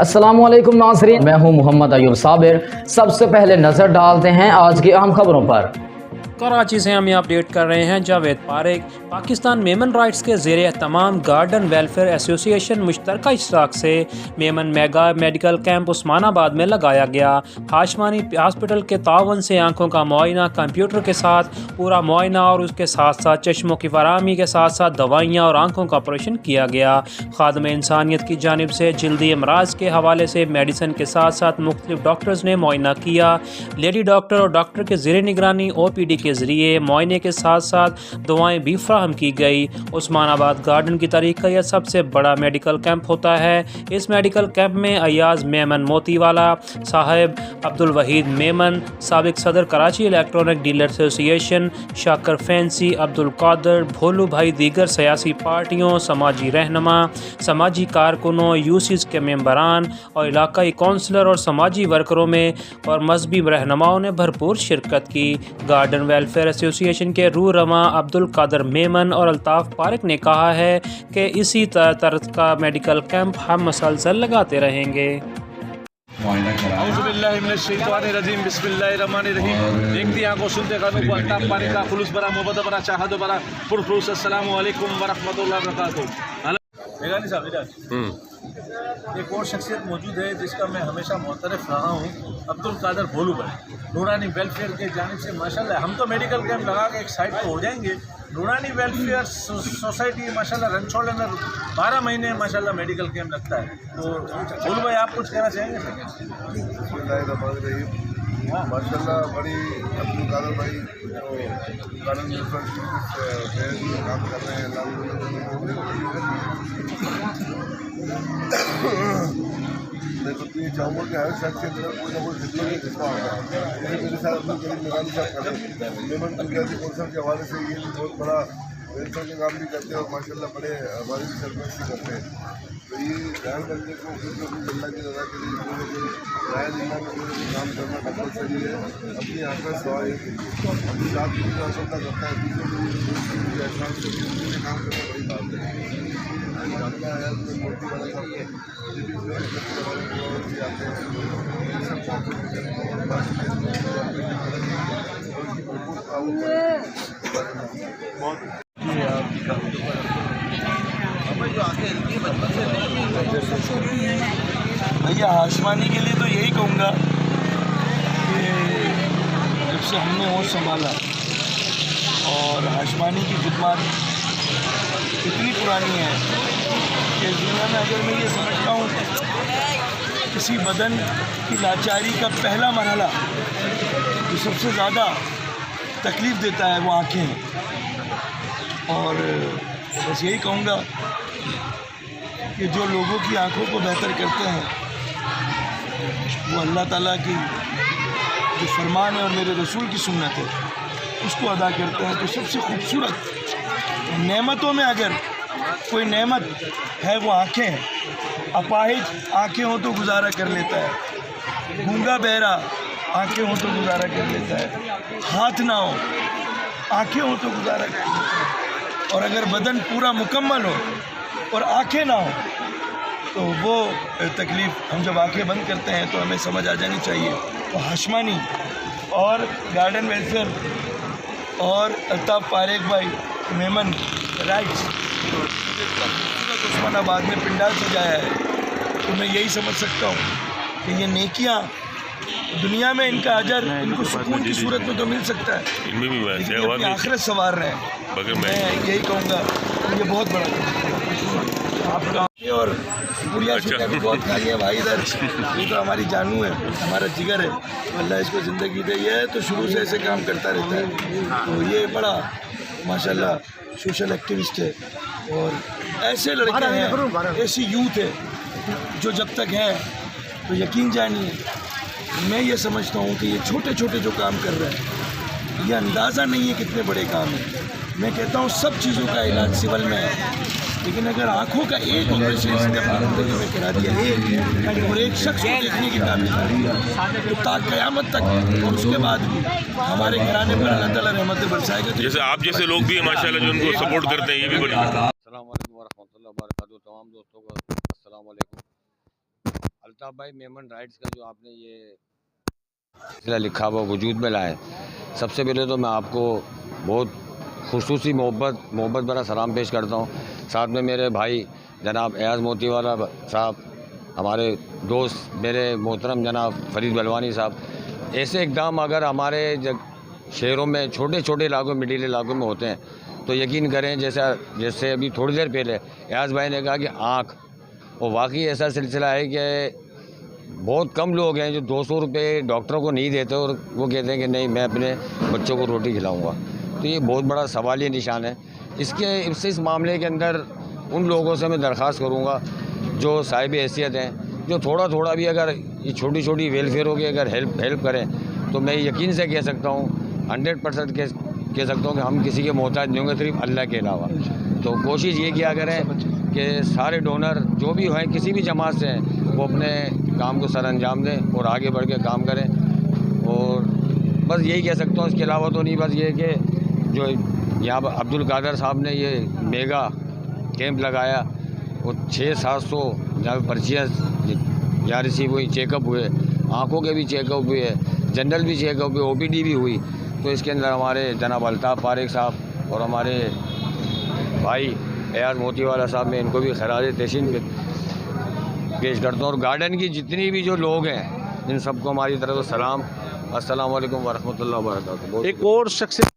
अस्सलामुअलैकुम नाज़रीन, मैं हूं मोहम्मद अयूब साबिर। सबसे पहले नज़र डालते हैं आज की अहम खबरों पर। कराची से हम ये अपडेट कर रहे हैं। जावेद पारेख पाकिस्तान मेमन राइट्स के ज़रिए तमाम गार्डन वेलफेयर एसोसिएशन मुश्तरका इश्तराक से Memon mega medical camp Osmanabad में लगाया गया। हाशमानी हॉस्पिटल के तावन से आंखों का मुआयना कंप्यूटर के साथ पूरा मुआयना और उसके साथ साथ चश्मों की फराहमी के साथ साथ दवाइयाँ और आंखों का ऑपरेशन किया गया। खादम इंसानियत की जानिब से जल्दी अमराज के हवाले से मेडिसिन के साथ साथ मुख्तलिफ डॉक्टर्स ने मुआयना किया। लेडी डॉक्टर और डॉक्टर के ज़ेर निगरानी OPD के ज़रिए मुआयने के साथ साथ दवाएं भी फ्राहम की गई। उस्मानाबाद गार्डन की तारीख का यह सबसे बड़ा मेडिकल कैंप होता है। इस मेडिकल कैंप में अयाज मेमन मोतीवाला साहब, अब्दुल वहीद मेमन साबिक सदर Karachi electronic dealer association, शाकर fancy, Abdul Kader, भोलू भाई, दीगर सियासी पार्टियों, समाजी रहनुमा, समाजी कारकुनों, यूसीज के मेम्बरान और इलाकाई कौंसलर और समाजी वर्करों में और मजहबी रहनुमाओं ने भरपूर शिरकत की। गार्डन वेलफेयर एसोसिएशन के रूह रवा अब्दुल कादर मेमन और अल्ताफ़ पारेख ने कहा है कि इसी तरह का मेडिकल कैंप हम मसलसल लगाते रहेंगे। देखती आंखों सुनते कानों को अल्ताफ पारेख का खुलूस बरा मोहब्बत बरा चाहत बरा पुरखुलूस अस्सलामु अलैकुम व रहमतुल्लाहि व बरकातहू। मेघानी साहब इधर एक और शख्सियत मौजूद है जिसका मैं हमेशा मुतरफ रहा हूँ, अब्दुल कादर भोलू भाई। नूरानी वेलफेयर के जानिब से माशाल्लाह हम तो मेडिकल कैंप लगा के एक साइड पर हो जाएंगे। नूरानी वेलफेयर सोसाइटी माशाल्लाह रनछोड़ अंदर 12 महीने माशाल्लाह मेडिकल कैंप लगता है। तो भोलू भाई आप कुछ कहना चाहेंगे? माशाल्लाह बड़ी अब्दुल कादर भाई जो गार्डन काम कर रहे हैं। मैं तो ये चाहूँगा कि हर शख्स के अंदर कोई ना कोई खिदमत जिसका होगा। मेरे साथ अपनी करीब निगरानी साहब खड़े मेमन कुदरती कौंसल के हवाले से ये भी बहुत बड़ा वेलफेयर के काम भी करते हैं और माशाल्लाह बड़े हमारी भी सरपरस्ती करते हैं। तो ये ध्यान बंदे को खुद अल्लाह की रज़ा के लिए राय दिल्ला में काम करना कंपलसरी है। अपनी आंखें सवाल अपनी रात की भी आवश्यकता करता है, दूसरे काम करना बड़ी बात है। मोती वाला भैया हाशमानी के लिए तो यही कहूँगा कि जब से हमने होश संभाला और हाशमानी की खिदमत इतनी पुरानी है कि दुनिया में अगर मैं ये समझता हूँ किसी बदन की लाचारी का पहला मरहला जो सबसे ज़्यादा तकलीफ़ देता है वो आँखें हैं। और बस यही कहूँगा कि जो लोगों की आँखों को बेहतर करते हैं वो अल्लाह ताला की जो फरमान है और मेरे रसूल की सुन्नत है उसको अदा करते हैं। तो सबसे खूबसूरत नेमतों में अगर कोई नेमत है वो आँखें हैं। अपाहिज आँखें हो तो गुजारा कर लेता है, गूंगा बहरा आँखें हो तो गुजारा कर लेता है, हाथ ना हो आँखें हो तो गुजारा कर लेता है। और अगर बदन पूरा मुकम्मल हो और आँखें ना हो तो वो तकलीफ़ हम जब आँखें बंद करते हैं तो हमें समझ आ जानी चाहिए। तो हाशमानी और गार्डन वेलफेयर और अल्ताफ़ पारेख भाई मेमन राइट्स उस्मानाबाद में पिंडाल सजाया है तो मैं यही समझ सकता हूँ कि ये नेकियाँ दुनिया में इनका अजर इनको सुकून की सूरत में तो मिल सकता है, लेकिन अपनी आखिरत संवार रहे हैं। मैं यही कहूँगा ये बहुत बड़ा आपका और बुढ़िया शुक्रिया भी बहुत खाई है भाई। इधर ये तो हमारी जानू है, हमारा जिगर है, अल्लाह इसको ज़िंदगी दे। ये तो शुरू से ऐसे काम करता रहता है। तो ये बड़ा माशाल्लाह सोशल एक्टिविस्ट है और ऐसे लड़के हैं, ऐसी यूथ है जो जब तक है तो यकीन जानिए मैं ये समझता हूँ कि ये छोटे छोटे जो काम कर रहे हैं ये अंदाज़ा नहीं है कितने बड़े काम हैं। मैं कहता हूँ सब चीज़ों का इलाज सिविल में है, लेकिन अगर आँखों का एक ऑपरेशन इसने अपनी ज़िंदगी में करा दिया और एक शख्स को देखने की काबिल तो ता क़यामत तक और उसके बाद भी हमारे घराने पर अल्लाह ताला रहमत बरसाएगा। जैसे आप जैसे लोग भी माशाल्लाह जो उनको सपोर्ट करते हैं ये भी बड़ी बात है। अस्सलाम वालेकुम व रहमतुल्लाहि व बरकातहू। तमाम दोस्तों को अस्सलाम वालेकुम। अल्ताफ़ भाई, मेमन राइट्स का जो आपने ये सिलसिला लिखा हुआ वजूद में लाए, सबसे पहले तो मैं आपको बहुत खुसूसी मोहब्बत भरा सलाम पेश करता हूँ। साथ में मेरे भाई जनाब एयाज़ मोतीवाला साहब, हमारे दोस्त मेरे मोहतरम जनाब फरीद बलवानी साहब। ऐसे इक़दाम अगर हमारे शहरों में छोटे छोटे इलाकों मिडिल इलाकों में होते हैं तो यकीन करें, जैसे अभी थोड़ी देर पहले एयाज़ भाई ने कहा कि आँख, और वाकई ऐसा सिलसिला है कि बहुत कम लोग हैं जो 200 रुपये डॉक्टरों को नहीं देते और वो कहते हैं कि नहीं मैं अपने बच्चों को रोटी खिलाऊंगा। तो ये बहुत बड़ा सवालिया निशान है। इस मामले के अंदर उन लोगों से मैं दरख्वास्त करूंगा जो साहिब हैसियत हैं, जो थोड़ा थोड़ा भी अगर ये छोटी छोटी वेलफेयरों की अगर हेल्प करें तो मैं यकीन से कह सकता हूँ, 100% कह सकता हूँ कि हम किसी के मोहताज नहीं होंगे सिर्फ अल्लाह के अलावा। तो कोशिश ये किया करें कि सारे डोनर जो भी हैं किसी भी जमात से हैं वो अपने काम को सर अंजाम दें और आगे बढ़ के काम करें। और बस यही कह सकता हूँ, इसके अलावा तो नहीं। बस ये कि जो यहाँ पर अब्दुल कादर साहब ने ये मेगा कैंप लगाया, वो 600-700 जहाँ पर पर्चियाँ यहाँ रिसीव हुई, चेकअप हुए, आँखों के भी चेकअप हुए, जनरल भी चेकअप हुए, OPD भी हुई। तो इसके अंदर हमारे जनाब अल्ताफ़ पारेख साहब और हमारे भाई एयाज़ मोतीवाला साहब, मैं इनको भी खराज तहसीन पेश करता हूँ। और गार्डन की जितनी भी जो लोग हैं इन सबको हमारी तरफ से सलाम। अस्सलाम वालेकुम वरहमतुल्लाहि वबरकातुहू। एक और शख्सियत